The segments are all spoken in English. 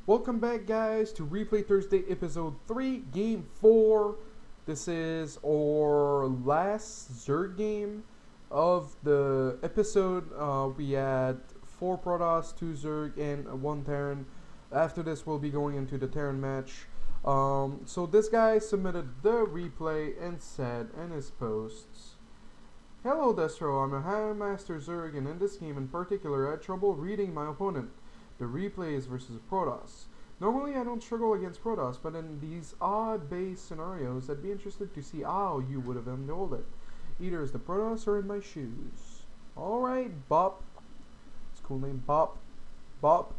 Welcome back, guys, to Replay Thursday episode 3, game 4. This is our last zerg game of the episode. We had 4 Protoss, 2 zerg, and 1 Terran. After this, we'll be going into the Terran match. So this guy submitted the replay and said in his posts, "Hello Destro, I'm a High Master Zerg, and in this game in particular I had trouble reading my opponent. The replay is versus Protoss. Normally I don't struggle against Protoss, but in these odd-based scenarios I'd be interested to see how you would have handled it. Either as the Protoss or in my shoes." Alright, Bop. It's a cool name, Bop. Bop.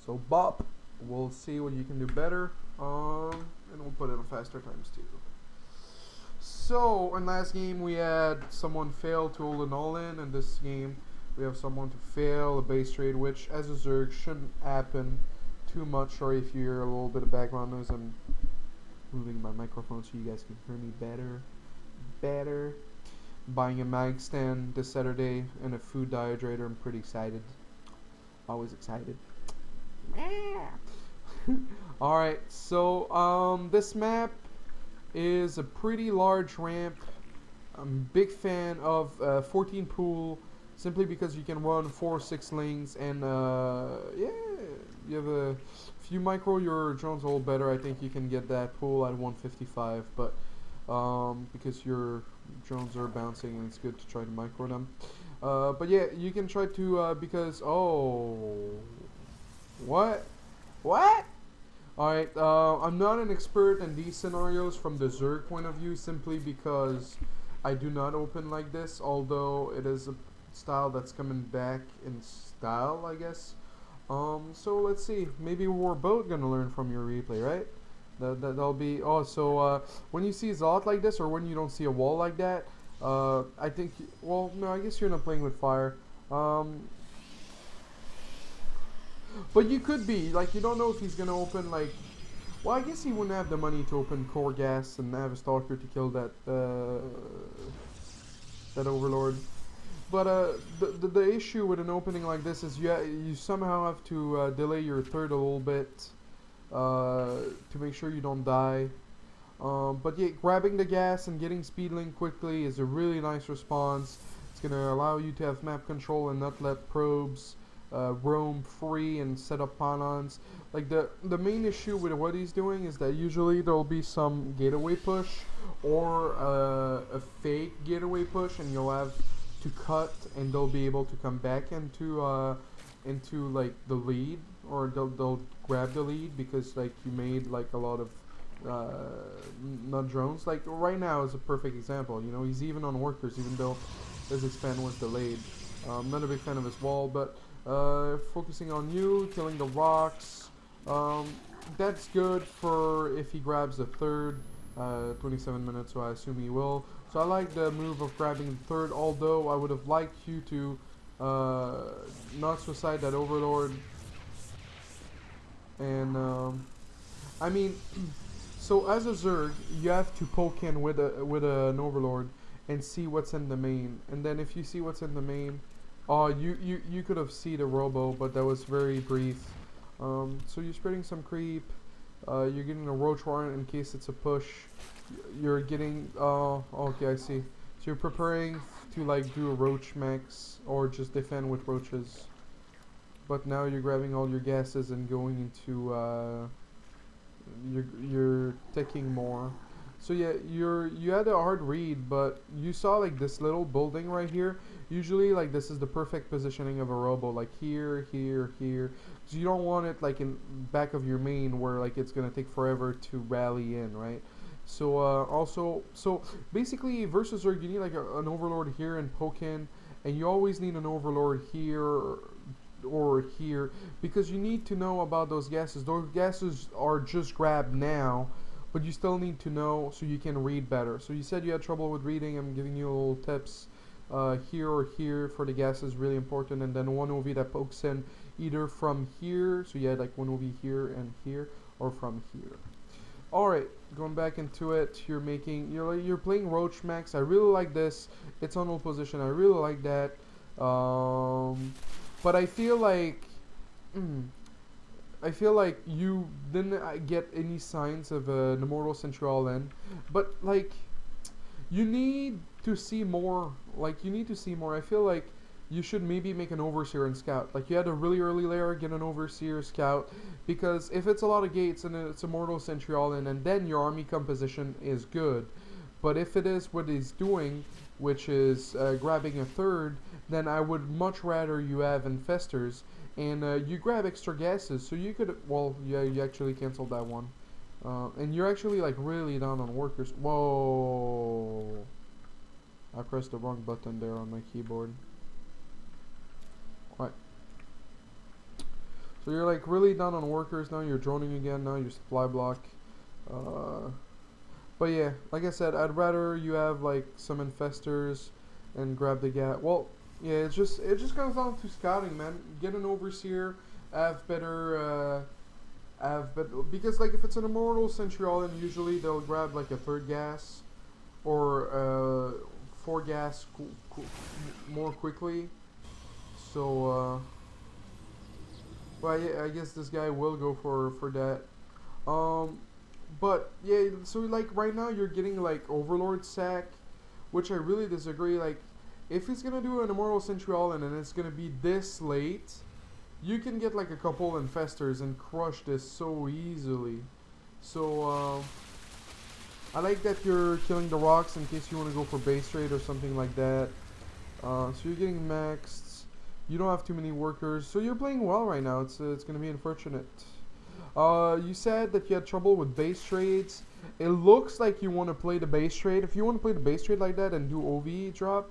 So Bop, we'll see what you can do better. And we'll put it on faster times too. So in last game we had someone fail to hold an all-in. In this game we have someone to fail a base trade, which as a Zerg shouldn't happen too much. Sorry if you hear a little bit of background noise. I'm moving my microphone so you guys can hear me better. Buying a mag stand this Saturday and a food dehydrator. I'm pretty excited. Always excited. Alright, so this map is a pretty large ramp. I'm a big fan of 14 pool, simply because you can run 4 or 6 lanes, and yeah, you have a few micro your drones a little better. I think you can get that pool at 155, but because your drones are bouncing and it's good to try to micro them. But yeah, you can try to because what? Alright, I'm not an expert in these scenarios from the Zerg point of view, simply because I do not open like this, although it is a style that's coming back in style, I guess. So let's see, maybe we're both gonna learn from your replay, right? That'll be, when you see Zot like this, or when you don't see a wall like that, I think, well, no, I guess you're not playing with fire. But you could be, like, you don't know if he's gonna open, like, well, I guess he wouldn't have the money to open core gas and have a stalker to kill that, that overlord. But, the issue with an opening like this is you somehow have to, delay your third a little bit, to make sure you don't die. But yeah, grabbing the gas and getting speed link quickly is a really nice response. It's gonna allow you to have map control and not let probes roam free and set up pylons. Like the main issue with what he's doing is that usually there will be some gateway push or a fake gateway push, and you'll have to cut, and they'll be able to come back into like the lead, or they'll grab the lead because like you made like a lot of not drones. Like right now is a perfect example. You know, he's even on workers even though his expand was delayed. I'm not a big fan of his wall, but focusing on you, killing the rocks, that's good for if he grabs the third. 27 minutes, so I assume he will. So I like the move of grabbing the third, although I would have liked you to not suicide that overlord. And I mean, so as a Zerg, you have to poke in with an overlord and see what's in the main, and then if you see what's in the main, you could have seen the robo, but that was very brief. So you're spreading some creep. You're getting a roach warrant in case it's a push. You're getting okay, I see. So you're preparing to like do a roach max or just defend with roaches. But now you're grabbing all your gases and going into you're taking more. So yeah, you had a hard read, but you saw like this little building right here. Usually like this is the perfect positioning of a robo, like here. So you don't want it like in back of your main where like it's gonna take forever to rally in, right? So so basically versus Zerg, you need like an overlord here and poke in, and you always need an overlord here or here, because you need to know about those gases. Those gases are just grabbed now, but you still need to know so you can read better. So you said you had trouble with reading. I'm giving you little tips. Here or here for the gas is really important, and then one OV that pokes in either from here, so you had like one OV here and here, or from here. Alright, going back into it, you're playing Roach Max. I really like this. It's on hold position. I really like that. But I feel like I feel like you didn't get any signs of an immortal Central in, but like you need to see more. Like you need to see more. I feel like you should maybe make an overseer and scout. Like you had a really early layer, get an overseer scout, because if it's a lot of gates and it's immortal Central in, and then your army composition is good. But if it is what he's doing, which is grabbing a third, then I would much rather you have infestors and you grab extra gases. So you could, well, yeah, you actually canceled that one. And you're actually like really down on workers. Whoa. I pressed the wrong button there on my keyboard. Alright. So you're like really down on workers now. You're droning again. Now you're supply block. But yeah, like I said, I'd rather you have like some infestors and grab the gas. Well, yeah, it just comes down to scouting, man. Get an overseer, have better, because like if it's an immortal Central, then usually they'll grab like a third gas or 4 gas more quickly. So, well, yeah, I guess this guy will go for that. But yeah, so like right now you're getting like Overlord sack, which I really disagree. Like if he's gonna do an immortal Central and it's gonna be this late, you can get like a couple infestors and crush this so easily. So I like that you're killing the rocks in case you want to go for base trade or something like that. So you're getting maxed. You don't have too many workers, so you're playing well right now. It's gonna be unfortunate. You said that you had trouble with base trades. It looks like you want to play the base trade. If you want to play the base trade like that and do OV drop,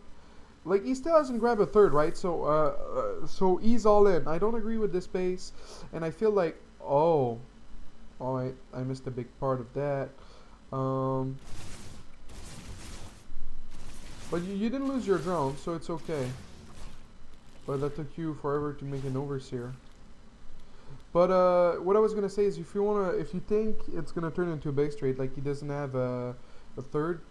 like he still hasn't grabbed a third, right? So so he's all in. I don't agree with this base, and I feel like, oh, alright, I missed a big part of that. But you didn't lose your drone, so it's okay. But that took you forever to make an overseer. But what I was gonna say is, if you think it's gonna turn into a base trade, like he doesn't have a third,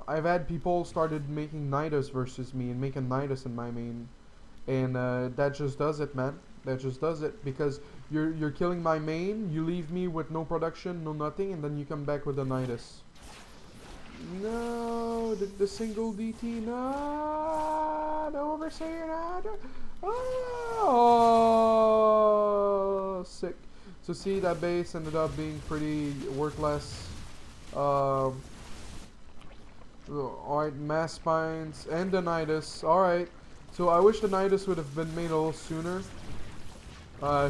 I've had people started making Nidus versus me and making Nidus in my main, and that just does it, man. That just does it, because you're killing my main, you leave me with no production, no nothing, and then you come back with a Nidus. No, the single DT, no, the overseer, no. Oh, sick. So see, that base ended up being pretty worthless. Alright, mass spines and the Nidus. Alright, so I wish the Nidus would have been made a little sooner.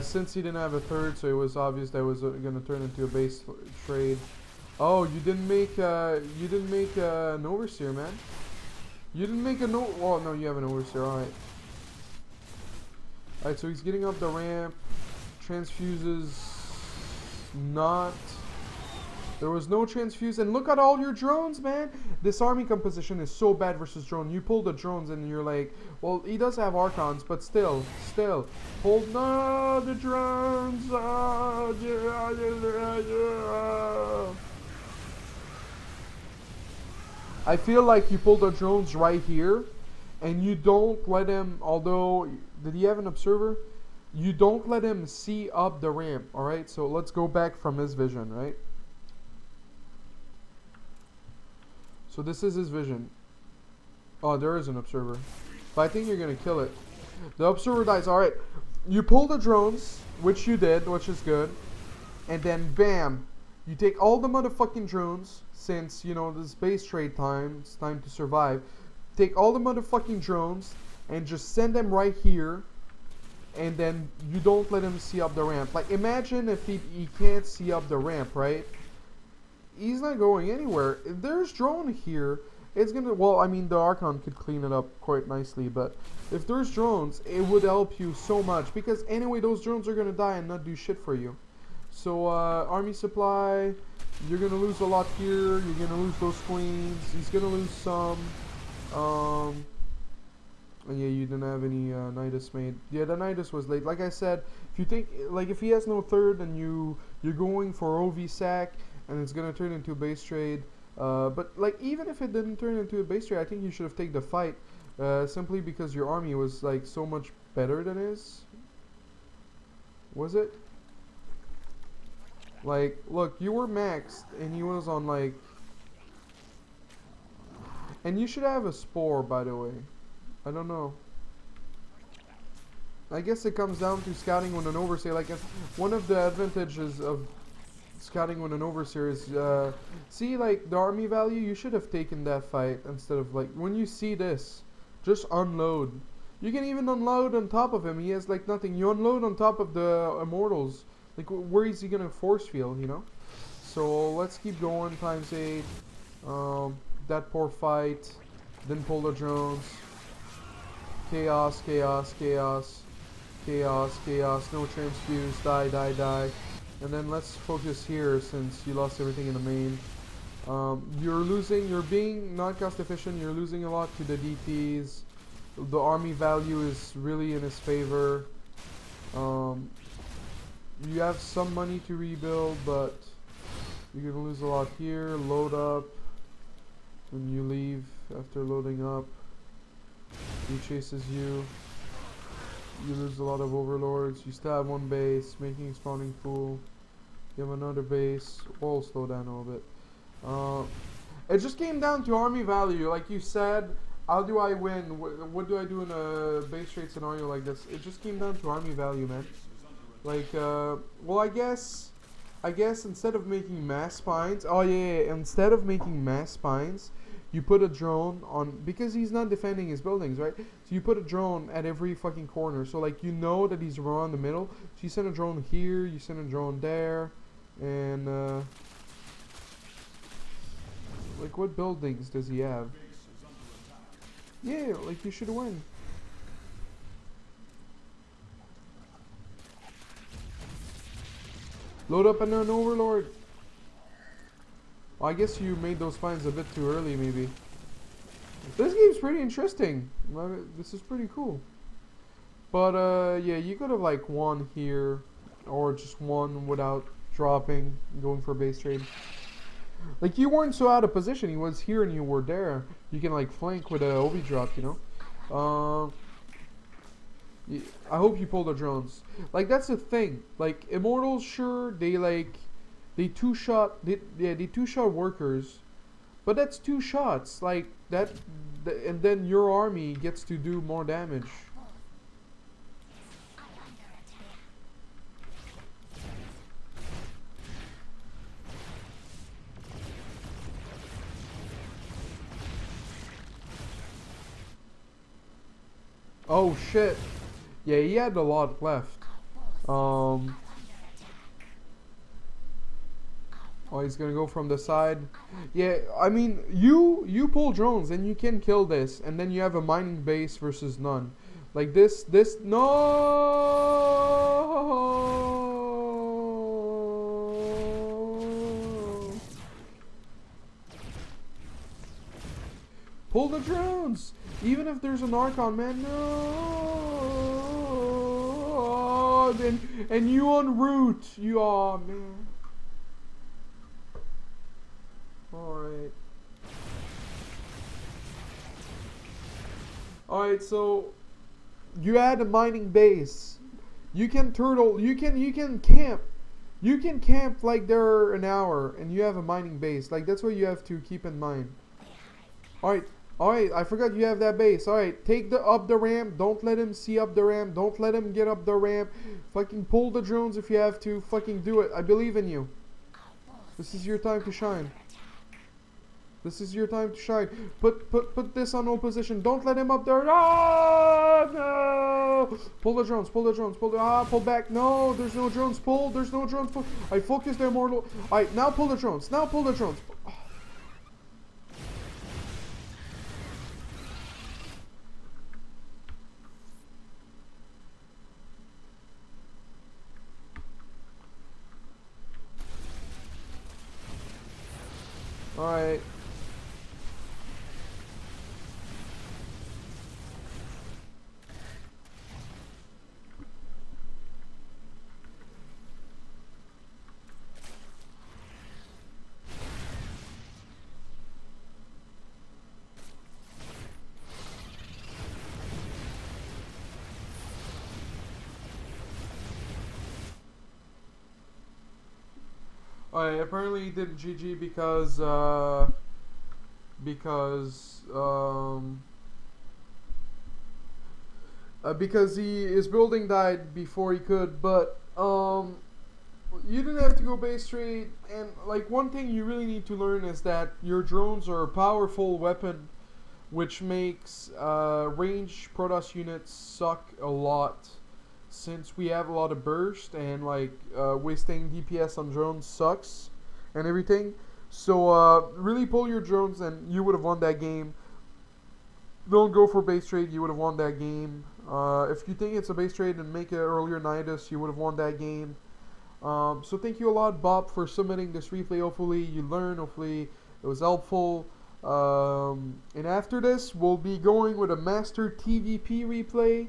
Since he didn't have a third, so it was obvious that it was gonna turn into a base trade. Oh, you didn't make an overseer, man. You didn't make a no. Oh no, you have an overseer. Alright. Alright, so he's getting up the ramp. Transfuses not. There was no transfuse, and look at all your drones, man. This army composition is so bad versus drone. You pull the drones and you're like, well, he does have archons, but still, hold no the drones. I feel like you pull the drones right here, and you don't let him. Although, did he have an observer? You don't let him see up the ramp. All right, so let's go back from his vision, right? So this is his vision. Oh, there is an observer. But I think you're going to kill it. The observer dies. Alright. You pull the drones, which you did, which is good. And then, bam. You take all the motherfucking drones, since, you know, this base trade time, it's time to survive. Take all the motherfucking drones, and just send them right here. And then, you don't let him see up the ramp. Like, imagine if he can't see up the ramp, right? He's not going anywhere. If there's drone here, it's gonna, well, I mean, the Archon could clean it up quite nicely, but if there's drones, it would help you so much, because anyway, those drones are gonna die and not do shit for you. So, army supply, you're gonna lose a lot here, you're gonna lose those queens, he's gonna lose some, and yeah, you didn't have any, Nidus made. Yeah, the Nidus was late. Like I said, if you think, like, if he has no third and you're going for OV sack, and it's gonna turn into a base trade, but like even if it didn't turn into a base trade, I think you should have taken the fight, simply because your army was like so much better than his. Was it? Like, look, you were maxed, and he was on, like... And you should have a spore, by the way. I don't know. I guess it comes down to scouting with an overseer. Like, one of the advantages of scouting with an overseer is, see, like, the army value, you should have taken that fight instead of, like, when you see this, just unload. You can even unload on top of him. He has, like, nothing. You unload on top of the immortals. Like, where is he gonna force field, you know? So, let's keep going. Times 8. That poor fight. Didn't pull the drones. Chaos, chaos, chaos. Chaos, chaos. No transfuse. Die, die, die. And then let's focus here since you lost everything in the main. You're being not cost efficient. You're losing a lot to the DTs. The army value is really in his favor. You have some money to rebuild, but you're gonna lose a lot here. Load up. When you leave after loading up, he chases you. You lose a lot of overlords. You still have one base, making a spawning pool. You have another base. We'll slow down a little bit. It just came down to army value. Like you said, how do I win? What do I do in a base rate scenario like this? It just came down to army value, man. Like, well, I guess instead of making mass spines, oh yeah, instead of making mass spines, you put a drone on, because he's not defending his buildings, right? So you put a drone at every fucking corner. So like, you know that he's around the middle. So you send a drone here, you send a drone there, and like, what buildings does he have? Yeah, like, you should win. Load up an overlord. Well, I guess you made those spines a bit too early, maybe. This game's pretty interesting. This is pretty cool. But yeah, you could have like won here, or just won without dropping, going for a base trade. Like, you weren't so out of position. He was here and you were there. You can like flank with a Obi drop, you know. I hope you pull the drones. Like, that's the thing. Like, immortals, sure, they two-shot workers, but that's 2 shots. Like that, and then your army gets to do more damage. Oh shit. Yeah, he had a lot left. Oh, he's gonna go from the side. Yeah, I mean, you pull drones and you can kill this, and then you have a mining base versus none. Like this, no! Pull the drones! Even if there's an Archon, man, no! And you en route! You are, man. Alright. Alright, so you had a mining base. You can turtle, you can camp. You can camp like there an hour and you have a mining base. Like, that's what you have to keep in mind. Alright, I forgot you have that base. Alright, take up the ramp. Don't let him see up the ramp. Don't let him get up the ramp. Fucking pull the drones if you have to. Fucking do it. I believe in you. This is your time to shine. This is your time to shine. Put this on no position. Don't let him up there. Ah, no! Pull the drones. Pull the drones. Pull back. No, there's no drones. Pull. There's no drones. Pull. I focus the immortal. Alright, now pull the drones. Now pull the drones. Alright. Apparently he didn't GG because because his building died before he could. But you didn't have to go base trade. And like one thing you really need to learn is that your drones are a powerful weapon, which makes range Protoss units suck a lot. Since we have a lot of burst and like wasting DPS on drones sucks and everything. So really pull your drones and you would have won that game. Don't go for base trade, you would have won that game. If you think it's a base trade and make it earlier Nidus, you would have won that game. So thank you a lot, Bob, for submitting this replay. Hopefully you learned, hopefully it was helpful. And after this, we'll be going with a Master TVP replay.